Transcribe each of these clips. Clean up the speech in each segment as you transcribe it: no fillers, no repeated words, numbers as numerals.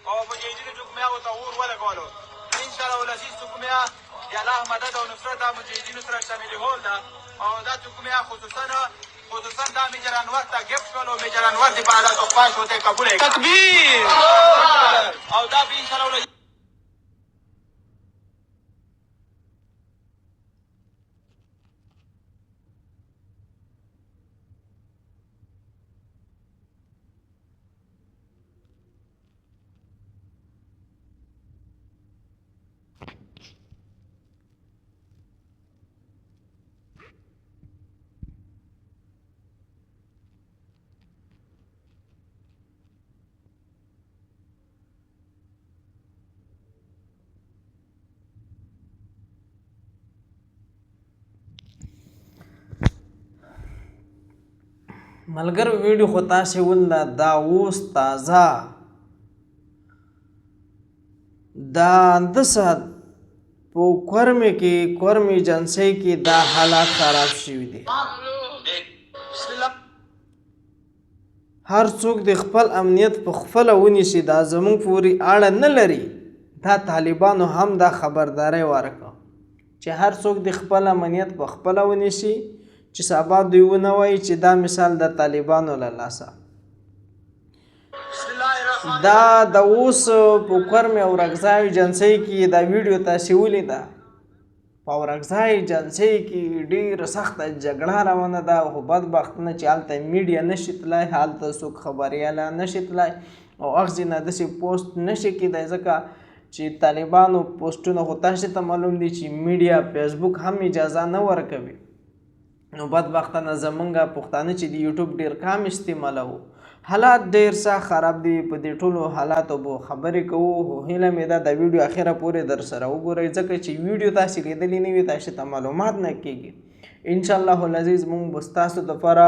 او مجاهدینو چې کوم هغو ته اور ولګولو انشاءالله العزیز چې کوم د الله مدد او نصرت دا مجاهدینو سره شاملول ده او دا چې کوم خصوصا دا میجر انور ته ګفت کړل او میجر انور دې په اعلی توقع شو ته قبول کړي تکبیر او دا به انشاءالله ملګر ویډیو خو تاسې ولله دا اوس تازه دا اندسه په کورمې کې کورمې ایجنسۍ کې دا حالات خراب شوي دي هر څوک د خپل امنیت په خپله ونیسي دا زموږ پورې اړه نه لري دا طالبانو هم دا خبرداری ورکړه چې هر څوک د خپل امنیت په خپله ونیسي چې سبا دوی ونه وایي چې دا مثال د طالبانو له لاسه دا د اوس په کورمې او رګځای ایجنسۍ کې دا ویډیو تاسې ولیده په اورګځای ایجنسۍ کې ډېره سخته جګړه روانه ده خو بدبختانه چې هلته میډیا نشي تللی هلته څوک خبریالان نشي تللی او اغزې نه داسې پوسټ نشي کیدی ځکه چې طالبانو پوسټونه خو تاسې ته معلوم دي چې میډیا فیسبوک هم اجازه نه ورکوي نو بدبختانه زمونږ پښتانه چې د یوټیوب ډېر کم استعمالوو حالات ډېر سخت خراب دي په دې ټولو حالاتو به خبرې کوو خو هیله مې ده د ویډیو اخره پورې در سره وګورئ ځکه چې ویډیو تاسې لیدلې نه وي تاسې ته معلومات نه کېږي انشاءالله العزیز موږ به ستاسو دپاره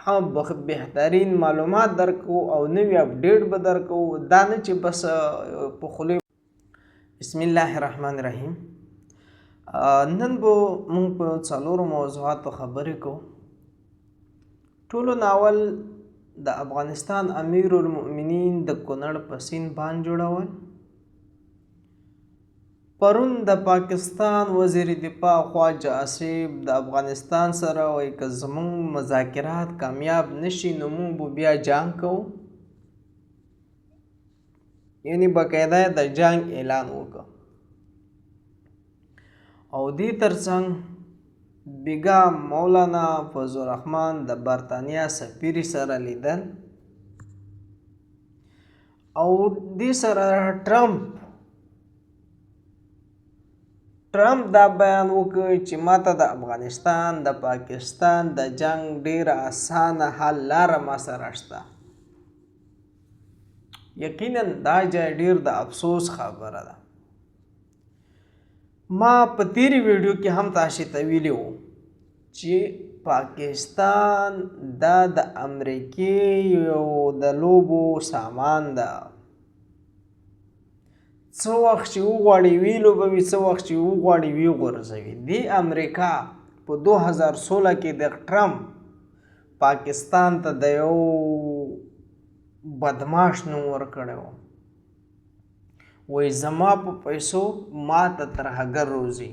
هم بهترین معلومات درکوو او نوي اپډیټ به درکوو دا نه چې بس په خولې بسم الله الرحمن الرحیم نن به موږ په څلورو موضوعاتو خبرې کوو ټولو ناول د افغانستان امیر المؤمنین د کونړ په سیند باندې جوړول پرون د پاکستان وزیر دفاع خواجه آصف د افغانستان سره وایي که زموږ مذاکرات کامیاب نشي نو موږ به بیا جنګ کوو یعنی باقاعده د جنګ اعلان وکړ او دې ترڅنګ بیګا مولانا فضل الرحمن د برطانیا سفیر سره لیدل او دې سره ټرمپ دا بیان وکړ چې ماته د افغانستان د پاکستان د جنگ ډیره اسانه حل لاره ما سره شته یقینا دا ډیر د افسوس خبره ده ما په تیری ویډیو کې هم تاسو ته ویلي وو چې پاکستان دا د امریکې یو د لوبو سامان ده څه وخت چې وغواړي وی لوبوي څه وخت چې وغواړي وی غورځوي د امریکا په 2016 کې د ټرمپ پاکستان ته د یو بدماش نوم ورکړی و وای زما په پیسو ما ته ترهګر روزي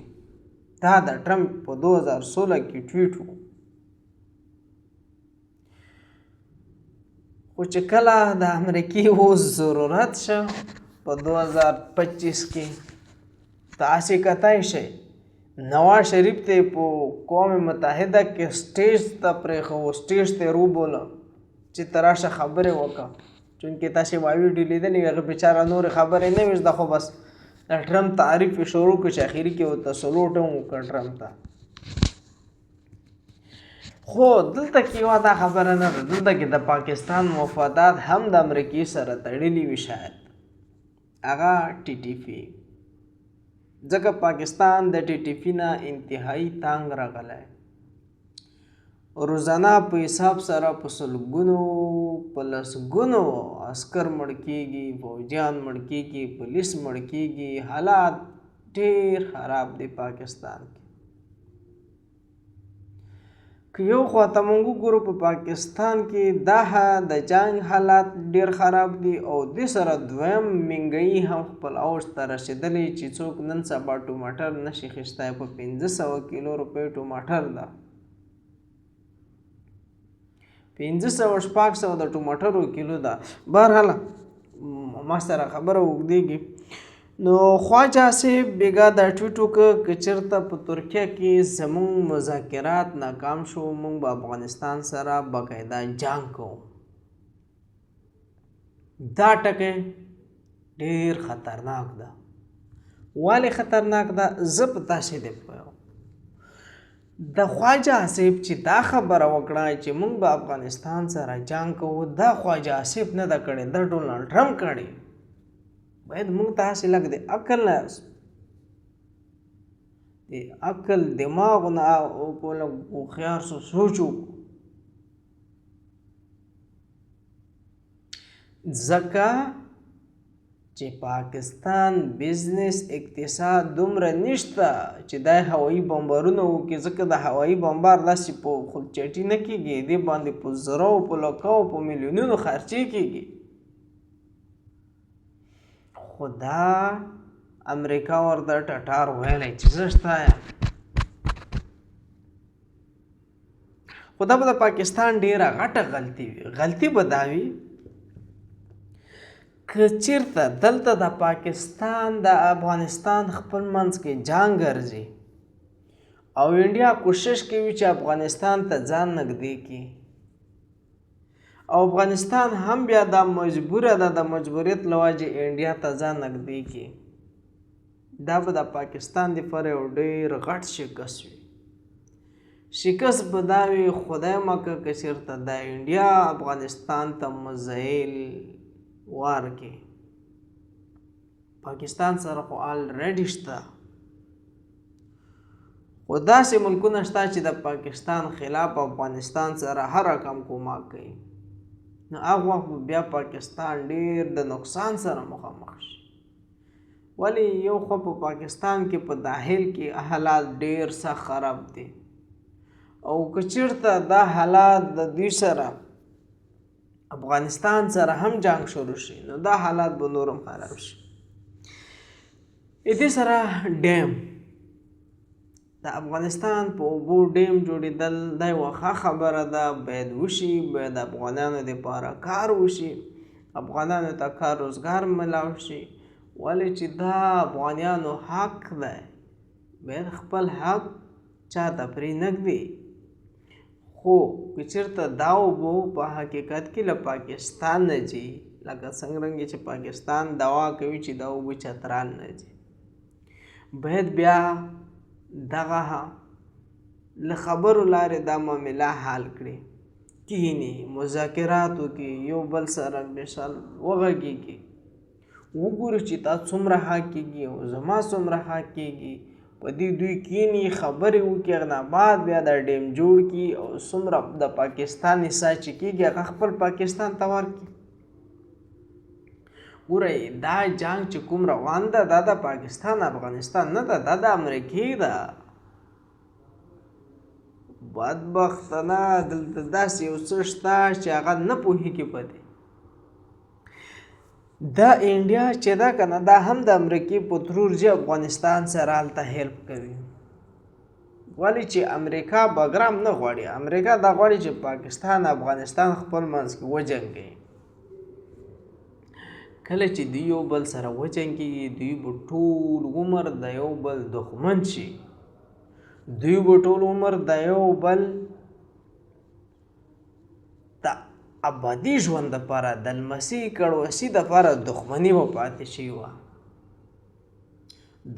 دا د ټرمپ په 2016 کې ټویټ و خو چې کله د امریکې اوس ضرورت شه په 2025 کې تاسې کتای شئ نواز شریف ته په قوم متحده کې سټیج ته پرېښو سټیج ته روبوله چې ته راشه خبرې وکړه چونکې تاسې ما ویډیو لیدلې وي هغه بیچاره نورې خبرې نه وي زده خو بس د ټرمپ تعریف یې شروع کړو چې اخري کې ورته سلوټ هم وکړ ټرمپ ته خو دلته کې یوه دا خبره نه ده دلته کې د پاکستان مفادات هم د امریکې سره تړلي وي شاید هغه ټي ټي پي ځکه پاکستان د ټي ټي پي نه انتهایی تنګ راغلی روزانه په حساب سره په سلګونو په لسګونو عسکر مړ کېږي فوجیان مړ کېږي پولیس مړ کېږي حالات ډېر خراب دی پاکستان کې که یو خواته مونږ وګورو په پاکستان کې د جنګ حالات ډیر خراب دي او دې سره دویم مهنګایي هم خپل اوج ته رسېدلې چې څوک نن سبا ټماټر نشي اخیستی په 500 کیلو روپۍ ټماټر ده 500-600 د ټماټرو کیلو ده. بهرحال ما سره خبره اوږدېږي. نو خواجه صاحب بېګا دا ټویټ وکړه که چېرته په ترکیه کې زموږ مذاکرات ناکام شو موږ به افغانستان سره باقاعده جنګ کوو. دا ټکی ډېر خطرناک ده. ولې خطرناک ده؟ زه په تاسې دې پوهیم. د خواجه صاحب چې دا خبره وکړه چې موږ به افغانستان سره جنګ کوو دا خواجه صاحب نه ده کړې، دا ډونالډ ټرمپ کړې. باید موږ ته هسې لږ د عقل نه د عقل دماغ نه په لږ هوښیار سوچ وکړو. ځکه چې پاکستان بزنس اقتصاد دومره نشته چې دا هوایي بمبارونه وکړي، ځکه د هوایي بمبار داسې په خودچټي نه کېږي، دې باندې په زرو په لکو په میلیونونو خرچې کېږي. خو دا امریکا ورته ټټار ویلی چې زه شته یم. خو دا به د پاکستان ډېره غټه غلطي وي. غلطي به دا وي که چېرته دلته د پاکستان د افغانستان خپل منځ کې جنګ ګرځي او انډیا کوشش کوي چې افغانستان ته ځان نږدې کړي او افغانستان هم بیا دا مجبوره ده د مجبوریت له وجې انډیا ته ځان نږدې کړي. دا به د پاکستان دپاره یو ډېر غټ شکست وي. شکست به دا وي خدای مکړه که چېرته د انډیا افغانستان ته مزایل وار کې. پاکستان سره خو آلریډي شته، خو داسې ملکونه شته چې د پاکستان خلاف افغانستان سره هر رقم کومک کوي. نو هغه وخت بیا پاکستان ډېر د نقصان سره مخامخ شي. ولې یو خو په پاکستان کې په داخل کې حالات ډېر سخت خراب دي او که چېرته دا حالات د دوی سره افغانستان سره هم جنگ شروع شي نو دا حالات به نورم خراب شي. دې سره ډیم د افغانستان په اوبو ډیم جوړېدل دا یوه ښه خبره ده، باید وشي، باید افغانانو دپاره کار وشي، افغانانو ته کار روزګار ملاو شي. ولې چې دا افغانیانو حق دی، باید خپل حق چاته پرې نږدي. خو که چېرته دا اوبه په حقیقت کې له پاکستان نه ځي، لکه څنګه چې پاکستان دعا کوي چې دا اوبه چترال نه ځي، باید بیا دغه له خبرو لارې دا معامله حل کړي، کښېني مذاکرات وکړي، یو بل سره مثال وغږېږي، وګورو چې تا څومره حق کېږي او زما څومره حق کېږي. په دې دوی کښېني خبرې وکړي، هغه نه بعد بیا دا ډیم جوړ کړي او څومره د پاکستان حصه چې کېږي هغه خپل پاکستان ته ورکړي. ګورئ دا جنګ چې کوم روان ده دا د پاکستان افغانستان نه ده، دا د امریکې ده. بدبختانه دلته داسې یو څه شته چې هغه نه پوهېږي په دې. دا انډیا چې ده که نه دا هم د امریکې په ترور ځي افغانستان سره هلته هیلپ کوي. ولې چې امریکا بګرام نه غواړي، امریکا دا غواړي چې پاکستان افغانستان خپل منځ کې وجنګوي. کله چې دوی یو بل سره وجنګېږي دوی به ټول عمر د یو بل دښمن شي، دوی به ټول عمر د یو بل د ابدي ژوند دپاره د لمسي کړوسي دپاره دښمني به پاتې شي وه.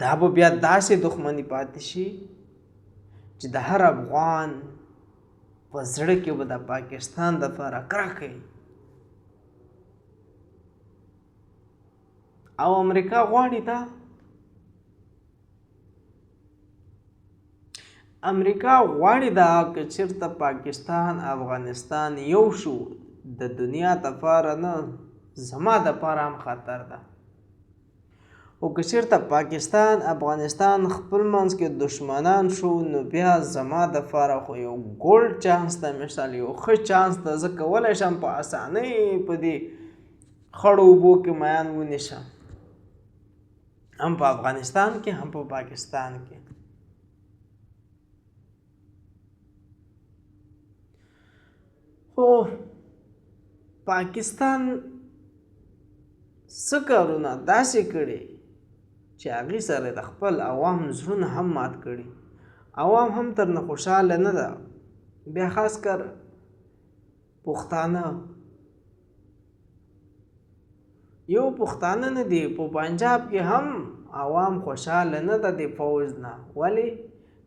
دا به بیا داسې دښمني پاتې شي چې د هر افغان په زړه کې به د پاکستان دپاره کرکه وي. او امریکا غواړي دا، امریکا غواړي دا که چېرته پاکستان افغانستان یو شو د دنیا دپاره نه زما دپاره هم خطر ده. خو که چېرته پاکستان افغانستان خپل منځ کې دشمنان شو نو بیا زما دپاره خو یو ګولډ چانس ته مثال یو ښه چانس ته زه کولی شم په اسانۍ په دې خړو اوبو کې میان ونیسم، هم په افغانستان کې هم په پاکستان کې. خو پاکستان څه کارونه داسې کړي چې هغې سره د خپل عوام زړونه هم مات کړي. عوام هم ترنه خوشحاله نه ده، بیا خاص کر پښتانه. یو پښتانه نه دي، په پنجاب کې هم عوام خوشحاله نه ده د فوج نه. ولې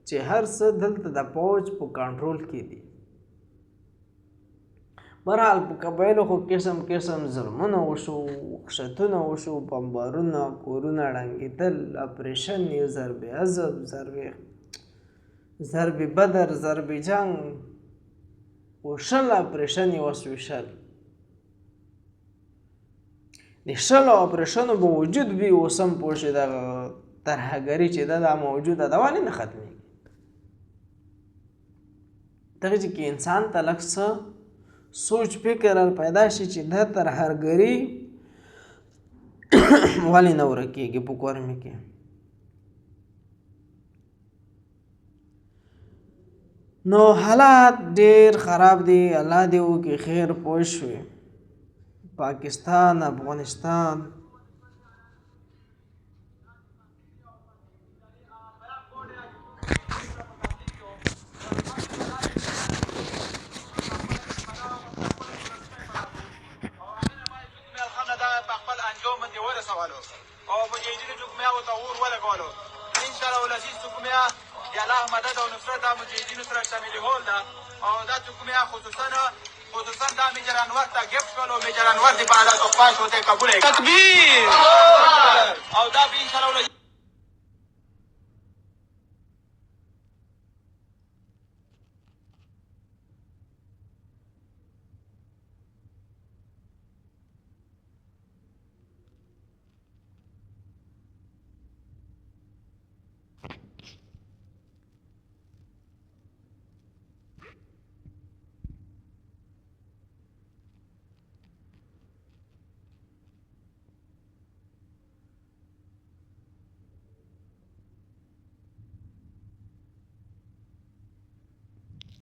چې هر څه دلته د فوج په کنټرول کې دي. برحال په قبایلو خو قسم قسم ظلمونه وشو، وحشتونه وشو، بمبارونه، کورونه ړنګېدل، اپریشن یې ضرب عضب، ضرب بدر، ضرب جنگ وشل، اپریشن یې وسوشل. د شلو اپریشنو به وجود وي، اوس هم پوه شئ دغه ترهګري چې ده دا موجوده ده، ولې نه ختمېږي؟ دغه چې کې انسان ته لږ څه سوچ فکر پیدا شي چې دا ترهګري ولې نه ورکېږي په کورمې کې. نو حالات ډېر خراب دي، الله دې وکړي خیر پوه شوې. پاکستان، افغانستان او مجاهدینو چې کوم هغو ته اور ولګولو، انشاءالله ولسي چې کوم د الله مدد او نصرت دا مجاهدینو سره شاملول ده. او دا چې کوم خصوصا دا میجر انور ته ګفت کړل، او میجر انور دې په اعلی توفان شو ته قبول کړي. تکبیر! او دا به انشاءالله